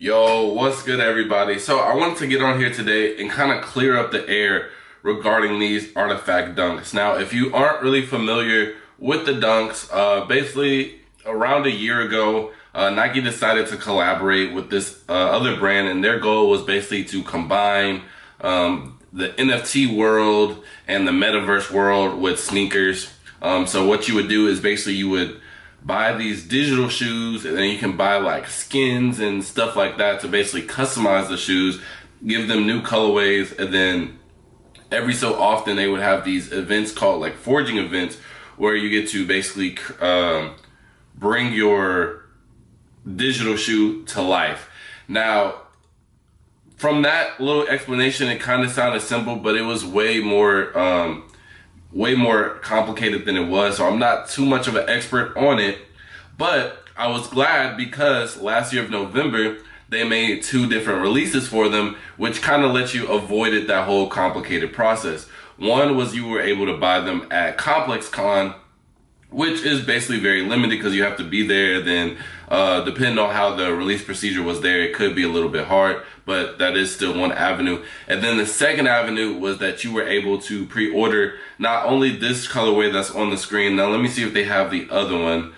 Yo, what's good, everybody? So I wanted to get on here today and kind of clear up the air regarding these artifact dunks. Now, if you aren't really familiar with the dunks, basically around a year ago, Nike decided to collaborate with this other brand, and their goal was basically to combine the NFT world and the metaverse world with sneakers. So what you would do is basically you would buy these digital shoes, and then you can buy like skins and stuff like that to basically customize the shoes, give them new colorways, and then every so often they would have these events called like forging events where you get to basically bring your digital shoe to life. Now, from that little explanation, it kind of sounded simple, but it was way more complicated than it was. So I'm not too much of an expert on it, but I was glad because last year of November, they made two different releases for them, which kind of let you avoid that whole complicated process. One was you were able to buy them at Complex Con, which is basically very limited because you have to be there. Then, depending on how the release procedure was there, it could be a little bit hard, but that is still one avenue. And then the second avenue was that you were able to pre-order not only this colorway that's on the screen. Now, let me see if they have the other one.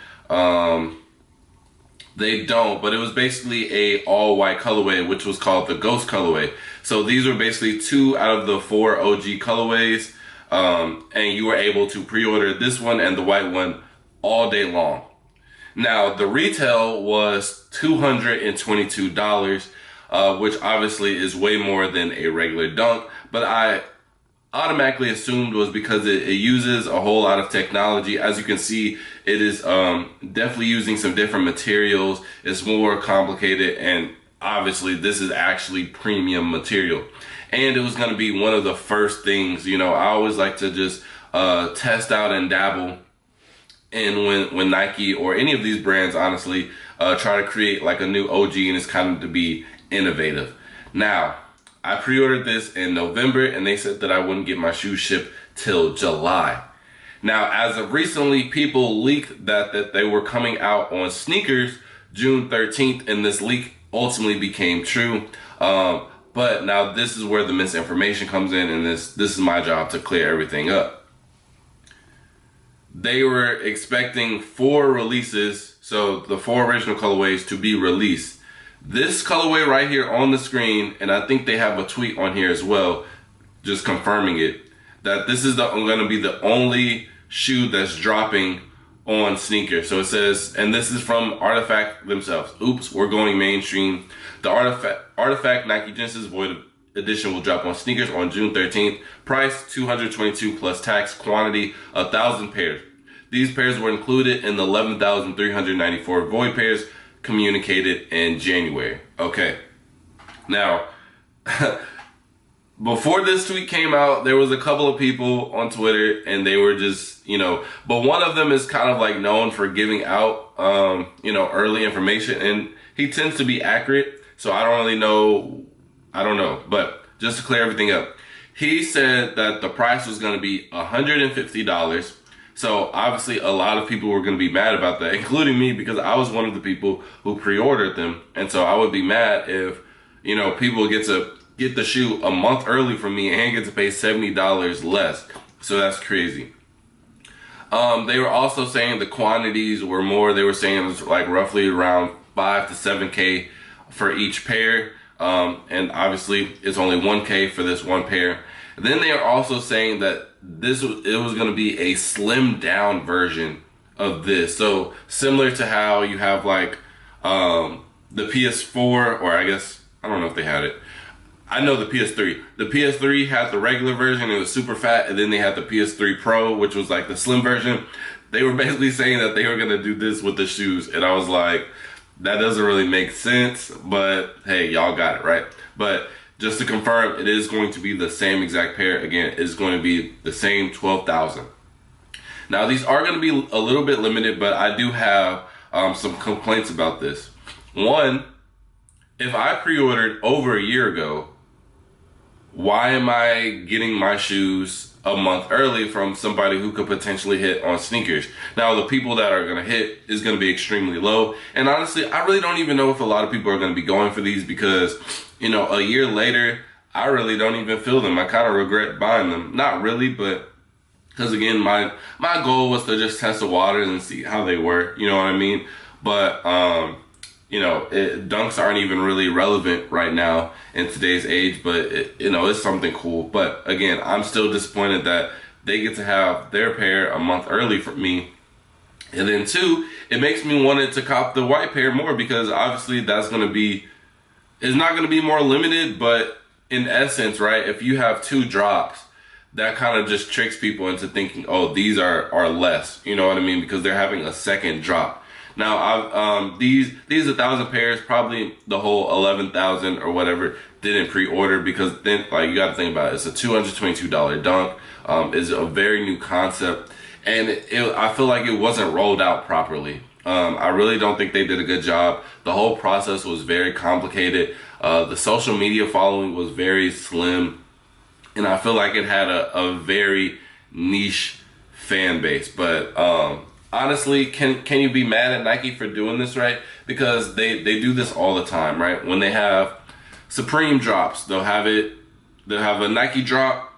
They don't, but it was basically a all white colorway, which was called the Ghost colorway. So these were basically two out of the four OG colorways. And you were able to pre-order this one and the white one all day long. Now, the retail was $222, which obviously is way more than a regular dunk, but I automatically assumed was because it uses a whole lot of technology. As you can see, it is definitely using some different materials. It's more complicated, and obviously this is actually premium material. And it was going to be one of the first things, I always like to just test out and dabble in when Nike or any of these brands, honestly, try to create like a new OG, and it's kind of to be innovative. Now, I pre-ordered this in November, and they said that I wouldn't get my shoes shipped till July. Now, as of recently, people leaked that they were coming out on sneakers June 13th, and this leak ultimately became true. But now this is where the misinformation comes in, and this is my job to clear everything up. They were expecting 4 releases, so the 4 original colorways to be released. This colorway right here on the screen, and I think they have a tweet on here as well, just confirming it, that this is going to be the only shoe that's dropping on sneakers. So it says, and this is from Artifact themselves. Oops, we're going mainstream. The Artifact Nike Genesis Void Edition will drop on sneakers on June 13th. Price $222 plus tax. Quantity 1,000 pairs. These pairs were included in the 11,394 Void pairs communicated in January. Okay. Now, before this tweet came out, there was a couple of people on Twitter, and they were just, but one of them is kind of like known for giving out, early information, and he tends to be accurate. So I don't really know. I don't know. But just to clear everything up, he said that the price was going to be $150. So obviously a lot of people were going to be mad about that, including me, because I was one of the people who pre-ordered them. And so I would be mad if, people get to get the shoe a month early from me and get to pay $70 less. So that's crazy. They were also saying the quantities were more. They were saying it was like roughly around 5 to 7K for each pair, and obviously it's only 1K for this one pair. Then they are also saying that it was going to be a slimmed down version of this, so similar to how you have like the PS4, or I guess I don't know if they had it. I know the PS3. The PS3 had the regular version, it was super fat, and then they had the PS3 Pro, which was like the slim version. They were basically saying that they were going to do this with the shoes, and I was like, that doesn't really make sense, but hey, y'all got it, right? But just to confirm, it is going to be the same exact pair. Again, it's going to be the same 12,000. Now, these are going to be a little bit limited, but I do have some complaints about this. One, if I pre-ordered over a year ago, why am I getting my shoes a month early from somebody who could potentially hit on sneakers. Now, the people that are going to hit is going to be extremely low. And honestly, I really don't even know if a lot of people are going to be going for these because, you know, a year later, I really don't even feel them. I kind of regret buying them. Not really, but because again, my goal was to just test the waters and see how they were. You know what I mean? But, you know, dunks aren't even really relevant right now in today's age, but you know, it's something cool. But again, I'm still disappointed that they get to have their pair a month early from me. And then two, it makes me want to cop the white pair more because obviously that's going to be, it's not going to be more limited, but in essence, right, if you have two drops, that kind of just tricks people into thinking, oh, these are less, you know what I mean? Because they're having a second drop. Now, these 1,000 pairs, probably the whole 11,000 or whatever didn't pre-order because then, like, you got to think about it. It's a $222 dunk. It's a very new concept, and I feel like it wasn't rolled out properly. I really don't think they did a good job. The whole process was very complicated. The social media following was very slim, and I feel like it had a very niche fan base. But honestly, can you be mad at Nike for doing this, right? Because they do this all the time, right? When they have Supreme drops, they'll have a Nike drop,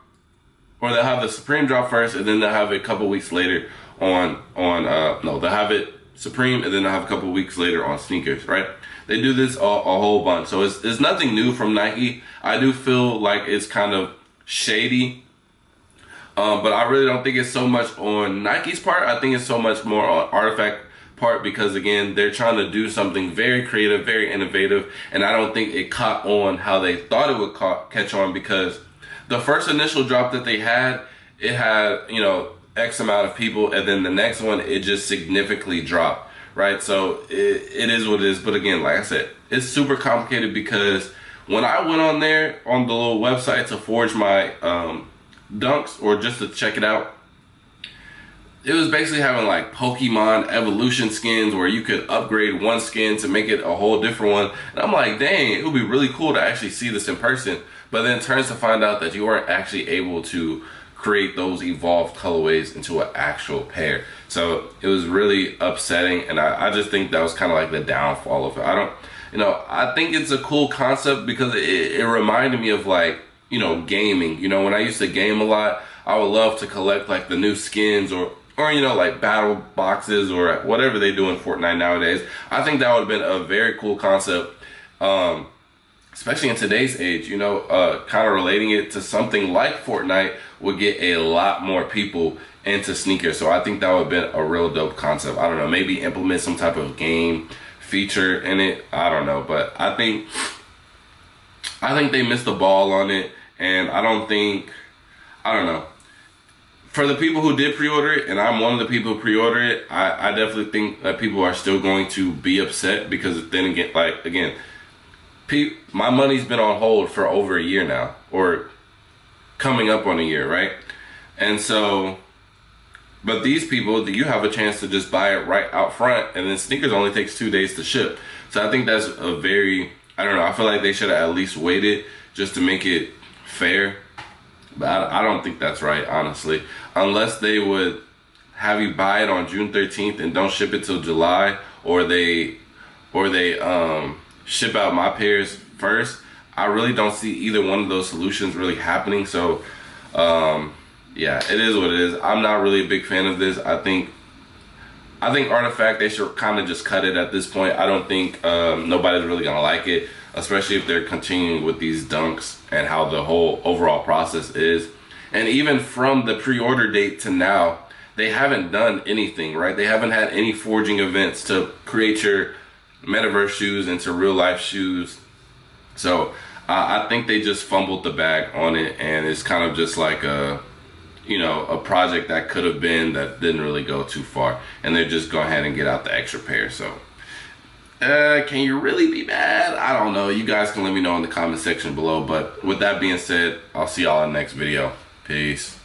or they'll have the Supreme drop first, and then they'll have it a couple weeks later they'll have it Supreme, and then they'll have a couple weeks later on sneakers, right? They do this a whole bunch. So it's nothing new from Nike. I do feel like it's kind of shady. But I really don't think it's so much on Nike's part. I think it's so much more on Artifact part because, again, they're trying to do something very creative, very innovative, and I don't think it caught on how they thought it would catch on because the first initial drop that they had, it had, you know, X amount of people, and then the next one, it just significantly dropped, right? So it is what it is. But again, like I said, it's super complicated because when I went on there on the little website to forge my dunks or just to check it out, it was basically having like Pokemon evolution skins where you could upgrade one skin to make it a whole different one. And I'm like, dang, it would be really cool to actually see this in person. But then it turns to find out that you weren't actually able to create those evolved colorways into an actual pair. So it was really upsetting, and I just think that was kind of like the downfall of it. I think it's a cool concept because it reminded me of, like, you know, gaming. You know, when I used to game a lot, I would love to collect like the new skins or you know, like battle boxes or whatever they do in Fortnite nowadays. I think that would have been a very cool concept, especially in today's age. You know, kind of relating it to something like Fortnite would get a lot more people into sneakers. So I think that would have been a real dope concept. I don't know, maybe implement some type of game feature in it. I don't know, but I think they missed the ball on it. And I don't know. For the people who did pre-order it, and I'm one of the people who pre-ordered it, I definitely think that people are still going to be upset because then again, my money's been on hold for over a year now, or coming up on a year, right? And so, but these people, you have a chance to just buy it right out front, and then sneakers only takes 2 days to ship. So I think that's a very, I don't know, I feel like they should have at least waited just to make it fair, but I don't think that's right, honestly. Unless they would have you buy it on June 13th and don't ship it till July, or they ship out my pairs first. I really don't see either one of those solutions really happening. So yeah, it is what it is. I'm not really a big fan of this. I think Artifact, they should kind of just cut it at this point. I don't think nobody's really gonna like it, especially if they're continuing with these dunks and how the whole overall process is. And even from the pre-order date to now, they haven't done anything, right? They haven't had any forging events to create your metaverse shoes into real life shoes. So I think they just fumbled the bag on it, and it's kind of just like a project that could have been that didn't really go too far, and they're just go ahead and get out the extra pair. So can you really be mad? I don't know. You guys can let me know in the comment section below. But with that being said, I'll see y'all in the next video. Peace.